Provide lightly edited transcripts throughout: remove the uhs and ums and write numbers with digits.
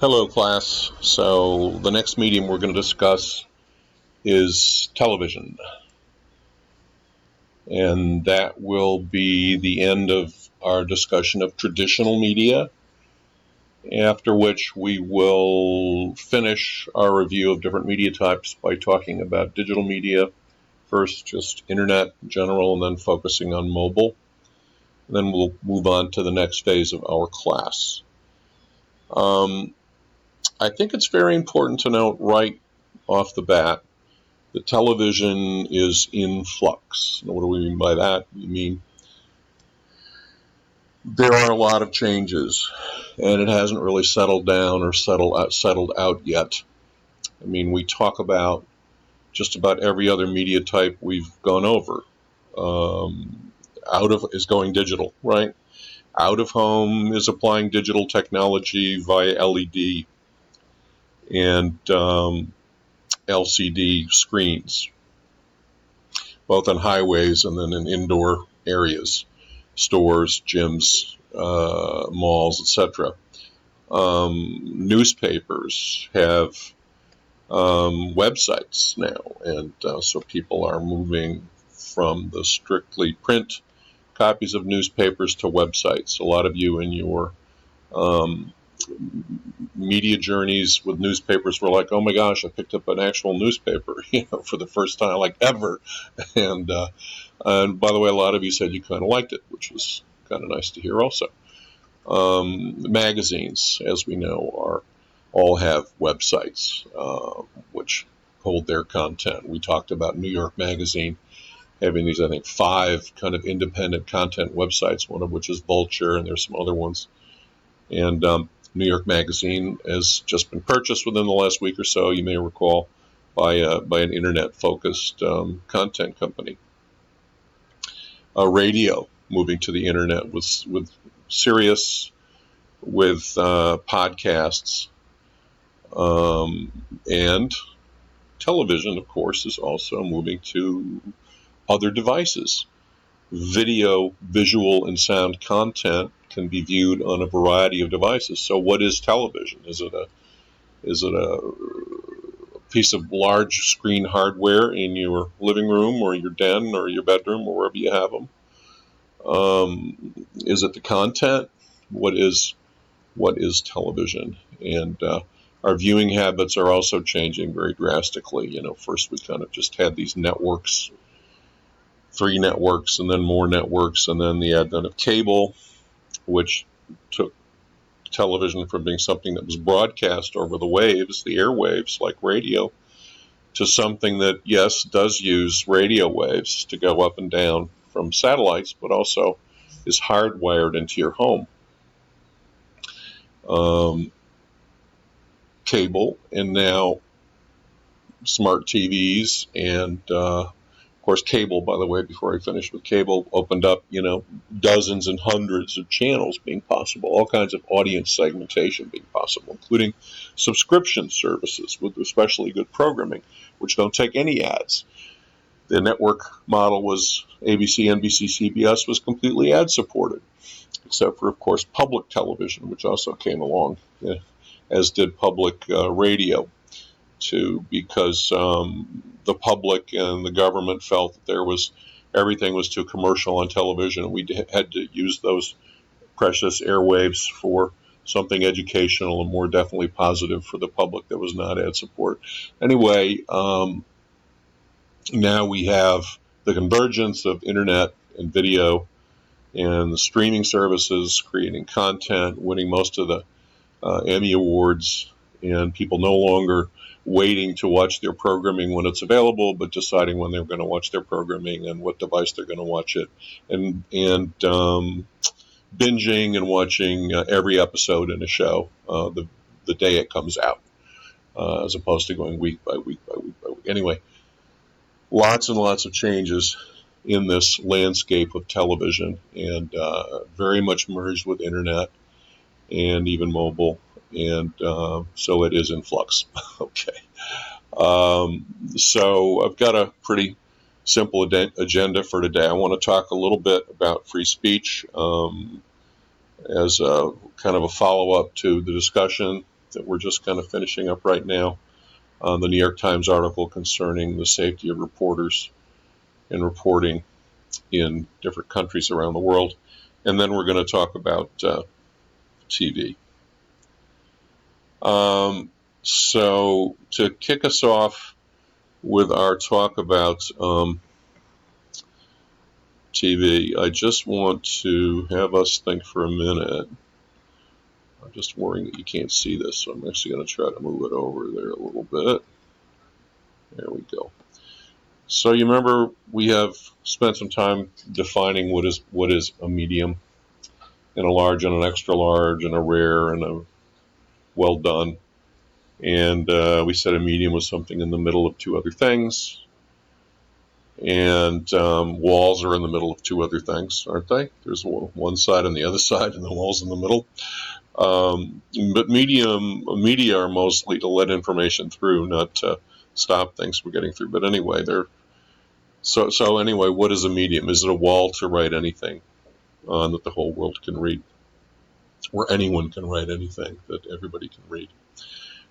Hello, class. So the next medium we're going to discuss is television. And that will be the end of our discussion of traditional media, after which we will finish our review of different media types by talking about digital media. First, just internet in general, and then focusing on mobile. And then we'll move on to the next phase of our class. I think it's very important to note right off the bat that television is in flux. Now, what do we mean by that? We mean there are a lot of changes, and it hasn't really settled down or settled out yet. I mean, we talk about just about every other media type we've gone over. Out of is going digital, right? Out of home is applying digital technology via LED and LCD screens, both on highways and then in indoor areas, stores, gyms, malls, etc. Newspapers have websites now, and so people are moving from the strictly print copies of newspapers to websites. A lot of you in your media journeys with newspapers were like, "Oh my gosh, I picked up an actual newspaper, for the first time, like ever." And by the way, a lot of you said you kind of liked it, which was kind of nice to hear. Also, magazines, as we know, all have websites which hold their content. We talked about New York Magazine having these, I think, 5 kind of independent content websites, one of which is Vulture, and there's some other ones. And New York Magazine has just been purchased within the last week or so, you may recall, by an internet-focused content company. Radio moving to the internet with Sirius, with podcasts, and television, of course, is also moving to other devices. Video, visual, and sound content can be viewed on a variety of devices. So what is television? Is it a piece of large screen hardware in your living room or your den or your bedroom or wherever you have them? Is it the content? What is television? And our viewing habits are also changing very drastically. First we kind of just had these networks, 3 networks, and then more networks, and then the advent of cable, which took television from being something that was broadcast over the waves, the airwaves, like radio, to something that, yes, does use radio waves to go up and down from satellites, but also is hardwired into your home. Cable, and now smart TVs, and of course cable, by the way, before I finish with cable, opened up, dozens and hundreds of channels being possible, all kinds of audience segmentation being possible, including subscription services with especially good programming, which don't take any ads. The network model was ABC, NBC, CBS was completely ad supported, except for, of course, public television, which also came along, as did public radio, too, because the public and the government felt that everything was too commercial on television. We had to use those precious airwaves for something educational and more definitely positive for the public that was not ad support. Anyway, now we have the convergence of internet and video and the streaming services creating content, winning most of the Emmy Awards, and people no longer waiting to watch their programming when it's available, but deciding when they're going to watch their programming and what device they're going to watch it, and binging and watching every episode in a show the day it comes out, as opposed to going week by week by week by week. Anyway, lots and lots of changes in this landscape of television, and very much merged with internet and even mobile, and so it is in flux. Okay. So I've got a pretty simple agenda for today. I want to talk a little bit about free speech as a kind of a follow-up to the discussion that we're just kind of finishing up right now on the New York Times article concerning the safety of reporters and reporting in different countries around the world. And then we're going to talk about TV. So to kick us off with our talk about TV, I just want to have us think for a minute. I'm just worrying that you can't see this, so I'm actually going to try to move it over there a little bit. There we go. So you remember we have spent some time defining what is a medium, and a large and an extra large and a rare and a well done. And we said a medium was something in the middle of two other things. And walls are in the middle of two other things, aren't they? There's one side and the other side, and the wall's in the middle. But media are mostly to let information through, not to stop things from getting through. But anyway, so anyway, what is a medium? Is it a wall to write anything on that the whole world can read, where anyone can write anything that everybody can read?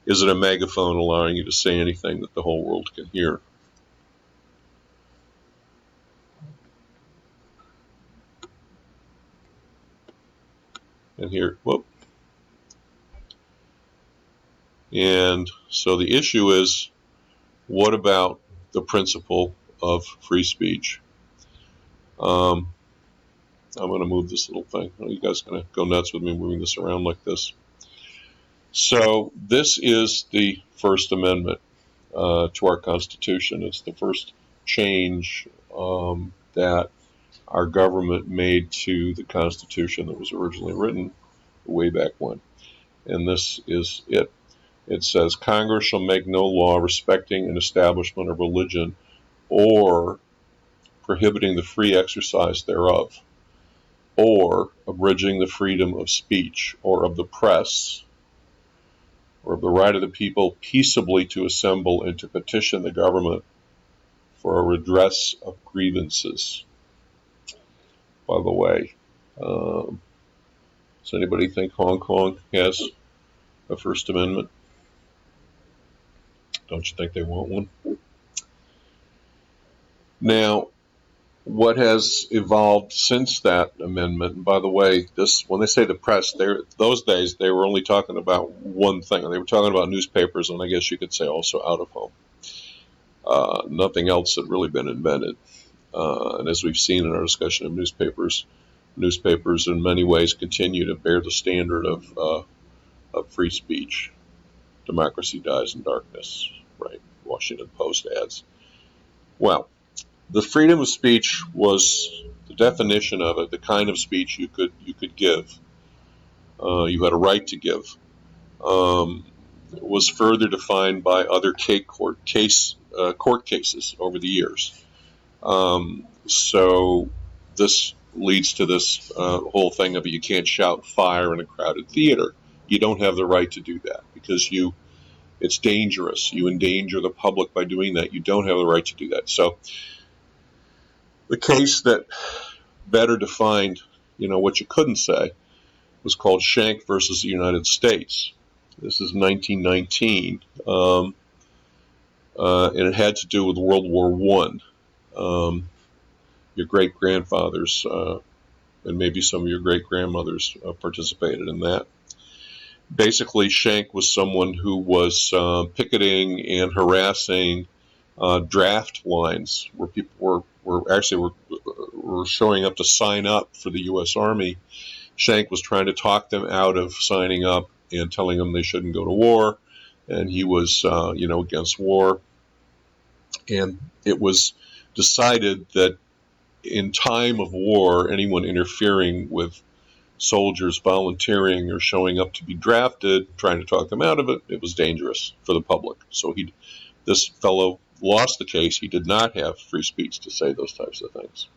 Is it a megaphone allowing you to say anything that the whole world can hear? And here, whoop. And so the issue is, what about the principle of free speech? I'm going to move this little thing. You guys are going to go nuts with me moving this around like this. So this is the First Amendment to our Constitution. It's the first change that our government made to the Constitution that was originally written way back when. And this is it. It says, Congress shall make no law respecting an establishment of religion or prohibiting the free exercise thereof, or abridging the freedom of speech or of the press, or of the right of the people peaceably to assemble and to petition the government for a redress of grievances. By the way, does anybody think Hong Kong has a First Amendment? Don't you think they want one? Now, what has evolved since that amendment, and by the way, when they say the press, those days they were only talking about one thing. They were talking about newspapers, and I guess you could say also out of home. Nothing else had really been invented. And as we've seen in our discussion of newspapers in many ways continue to bear the standard of free speech. Democracy dies in darkness, right? Washington Post ads. Well, the freedom of speech was the definition of it, the kind of speech you could give. You had a right to give. Was further defined by other court cases over the years. So this leads to this whole thing of you can't shout fire in a crowded theater. You don't have the right to do that because it's dangerous. You endanger the public by doing that. You don't have the right to do that. So the case that better defined, what you couldn't say was called Schenck versus the United States. This is 1919, and it had to do with World War I. Your great-grandfathers and maybe some of your great-grandmothers participated in that. Basically, Schenck was someone who was picketing and harassing draft lines where people were showing up to sign up for the U.S. Army. Schenck was trying to talk them out of signing up and telling them they shouldn't go to war, and he was, against war. And it was decided that in time of war, anyone interfering with soldiers volunteering or showing up to be drafted, trying to talk them out of it, it was dangerous for the public. So this fellow lost the case. He did not have free speech to say those types of things.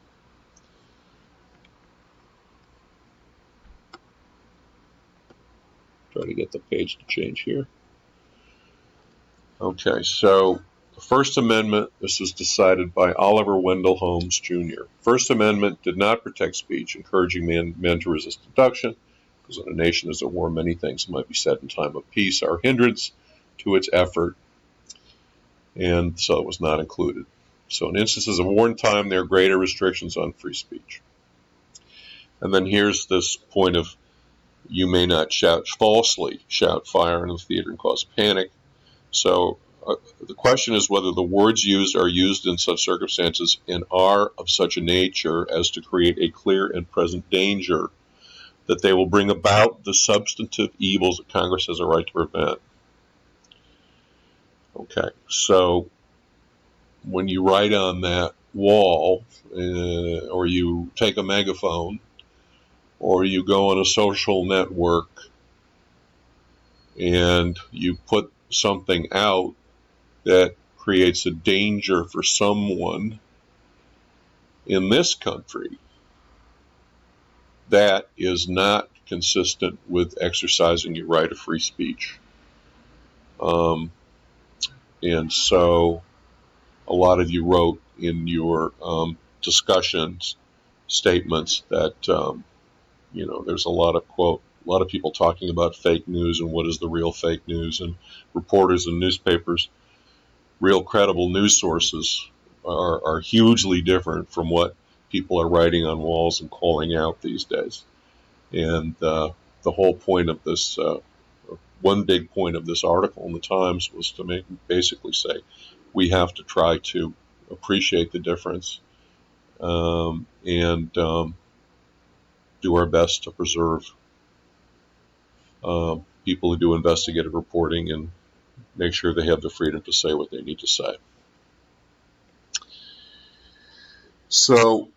Try to get the page to change here. Okay, so the First Amendment, this was decided by Oliver Wendell Holmes, Jr. First Amendment did not protect speech, encouraging men to resist abduction, Because in a nation as a war, many things might be said in time of peace are hindrance to its effort, and so it was not included. So in instances of wartime, there are greater restrictions on free speech. And then here's this point of you may not falsely shout fire in the theater and cause panic. So the question is whether the words used are used in such circumstances and are of such a nature as to create a clear and present danger that they will bring about the substantive evils that Congress has a right to prevent. Okay, so when you write on that wall, or you take a megaphone, or you go on a social network and you put something out that creates a danger for someone in this country, that is not consistent with exercising your right of free speech. And so a lot of you wrote in your discussions statements that there's a lot of people talking about fake news and what is the real fake news, and reporters and newspapers, real credible news sources are hugely different from what people are writing on walls and calling out these days. And the whole point of this, one big point of this article in the Times was to basically say we have to try to appreciate the difference, and do our best to preserve people who do investigative reporting and make sure they have the freedom to say what they need to say. So,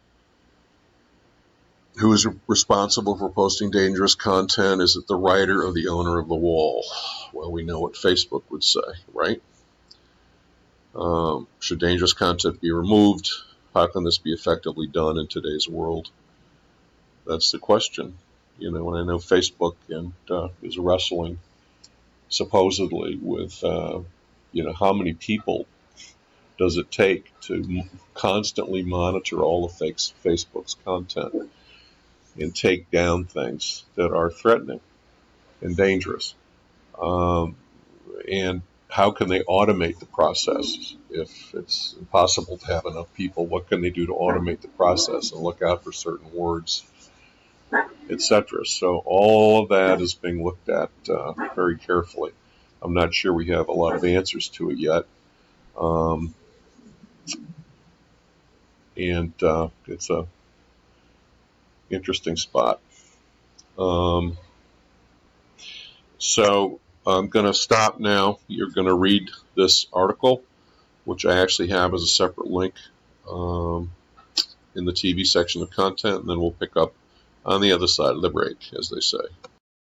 who is responsible for posting dangerous content? Is it the writer or the owner of the wall? Well, we know what Facebook would say, right? Should dangerous content be removed? How can this be effectively done in today's world? That's the question. And I know Facebook is wrestling supposedly with, how many people does it take to constantly monitor all of Facebook's content and take down things that are threatening and dangerous? And how can they automate the process? If it's impossible to have enough people, what can they do to automate the process and look out for certain words, etc.? So all of that is being looked at very carefully. I'm not sure we have a lot of answers to it yet. And it's a interesting spot. So I'm going to stop now. You're going to read this article, which I actually have as a separate link in the TV section of content, and then we'll pick up on the other side of the break, as they say.